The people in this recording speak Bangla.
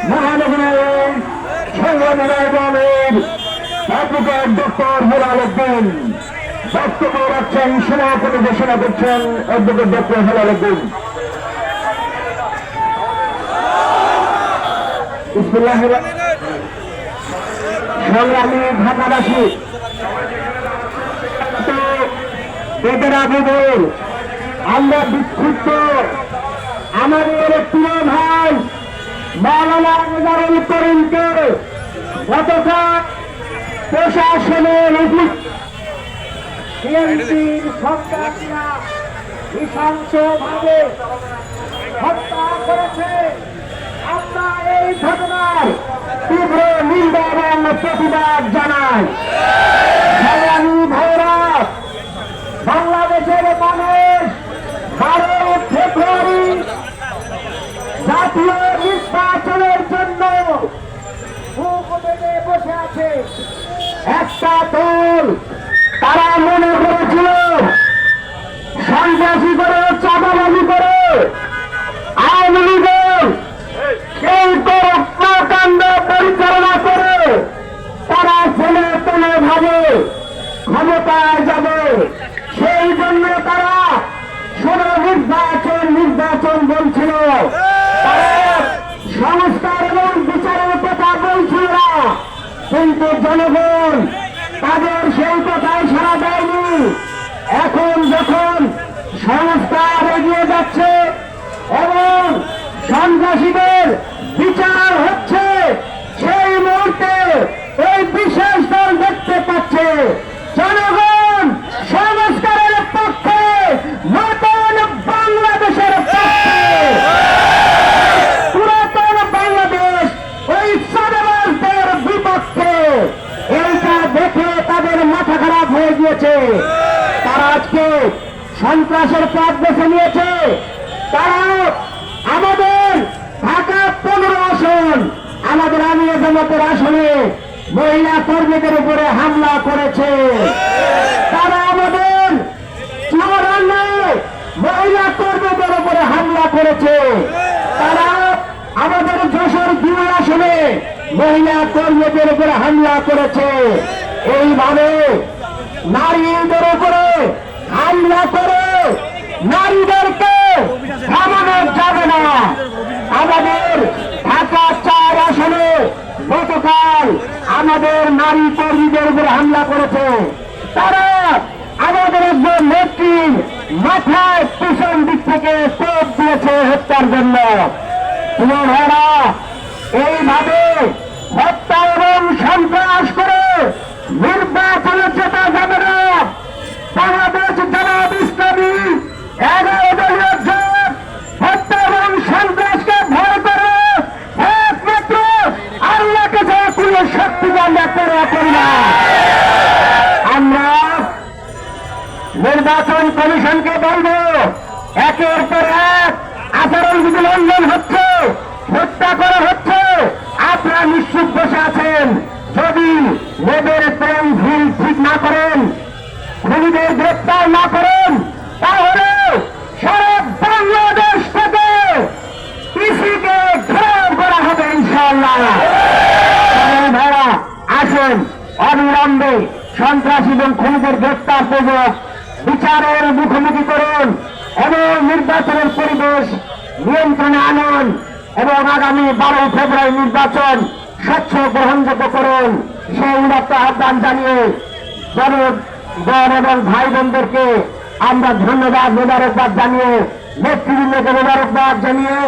মহানগরের সংগ্রামী দলের অ্যাডভোকেট ডক্টর হেলাল উদ্দিন বক্তব্য রাখছেন, সমাপনী ঘোষণা করছেন অ্যাডভোকেট ডক্টর হেলাল উদ্দিন। সংগ্রামী ঢাকাবাসী, এদের আগে আমরা বিক্ষুব্ধ আমাদের প্রিয় ভাই মাওলানা রেজাউল করিমকে গতকাল প্রশাসনের বিএনপির সন্ত্রাসীরা নৃশংসভাবে হত্যা করেছে। আমরা এই ঘটনার তীব্র নিন্দা এবং প্রতিবাদ জানাই। সংগ্রামী ভাইরা, বাংলাদেশের মানুষ 12 ফেব্রুয়ারি জাতীয় নির্বাচনের জন্য বুক বেঁধে বসে আছে। একটা দল তারা মনে করেছিল সন্ত্রাসী করে, চাঁদাবাজি করে আওয়ামী লীগের সেই কর্মকাণ্ড পরিচালনা করে তারা ছেলে তুলে ভাবে ক্ষমতায় যাবে। সেই জন্য তারা শুধু নির্বাচন বলছিল, তারা সংস্কার এবং বিচারের কথা বলছিল না। কিন্তু জনগণ তাদের সেই কথায় সাড়া দেয়নি। এখন যখন সংস্কার এগিয়ে যাচ্ছে এবং সন্ত্রাসীদের বিচার হচ্ছে, সেই মুহূর্তে এই বিশেষ দল দেখতে পাচ্ছে জনগণ সংস্কারের পক্ষে, নতুন বাংলাদেশের পক্ষে। পুরাতন বাংলাদেশ ওই চাঁদাবাজদের বিপক্ষে। এইটা দেখে তাদের মাথা খারাপ হয়ে গিয়েছে। তারা আজকে সন্ত্রাসের পথ বেছে নিয়েছে। তারা আমাদের ঢাকা 15 আসন, আমাদের আমির জামাতের আসনে মহিলা কর্মীদের উপরে হামলা করেছে। তারা আমাদের 54 মহিলা কর্মীদের উপরে হামলা করেছে। তারা আমাদের যশোর 2 আসনে মহিলা কর্মীদের উপরে হামলা করেছে। এইভাবে নারীদের উপরে হামলা করে নারীদেরকে থামানো যাবে না। আমাদের ঢাকা 4 আসনে গতকাল আমাদের নারী কর্মীদের উপরে হামলা করেছে। তারা আমাদের একজন নেত্রীর মাথায় পিছন দিক থেকে কোপ দিয়েছে হত্যার জন্য। ভাইরা, এইভাবে হত্যা এবং সন্ত্রাস করে নির্বাচনে জেতা যাবে না। বাংলাদেশ জামাত ইসলামী 11 দলীয় জোট হত্যা এবং সন্ত্রাসকে ভয় করে একমাত্র আল্লাহকে ছাড়া কোনো শক্তি আমরা করি না। আমরা নির্বাচন কমিশনকে বলবো, একের পর এক আচরণবিধি লঙ্ঘন হচ্ছে, হত্যা করা হচ্ছে। আপনারা নিশ্চিত বসে আছেন, যদি মেয়েদের প্রেম ভিল ঠিক না করেন, খুনিদের গ্রেপ্তার না করেন, তাহলে সারা বাংলাদেশ থেকে কৃষিকে ঘেরাও করা হবে ইনশাআল্লাহ। ভাইরা, আসেন অবিলম্বে সন্ত্রাসী এবং খুনিদের গ্রেপ্তার পূর্বক বিচারের মুখোমুখি করুন এবং নির্বাচনের পরিবেশ নিয়ন্ত্রণে আনুন এবং আগামী 12 ফেব্রুয়ারি নির্বাচন স্বচ্ছ গ্রহণযোগ্য করুন। সেই উদাত্ত আহ্বান জানিয়ে জনগণ এবং ভাই বোনদেরকে আমরা ধন্যবাদ, মোবারকবাদ জানিয়ে, নেতৃবৃন্দকে মোবারকবাদ জানিয়ে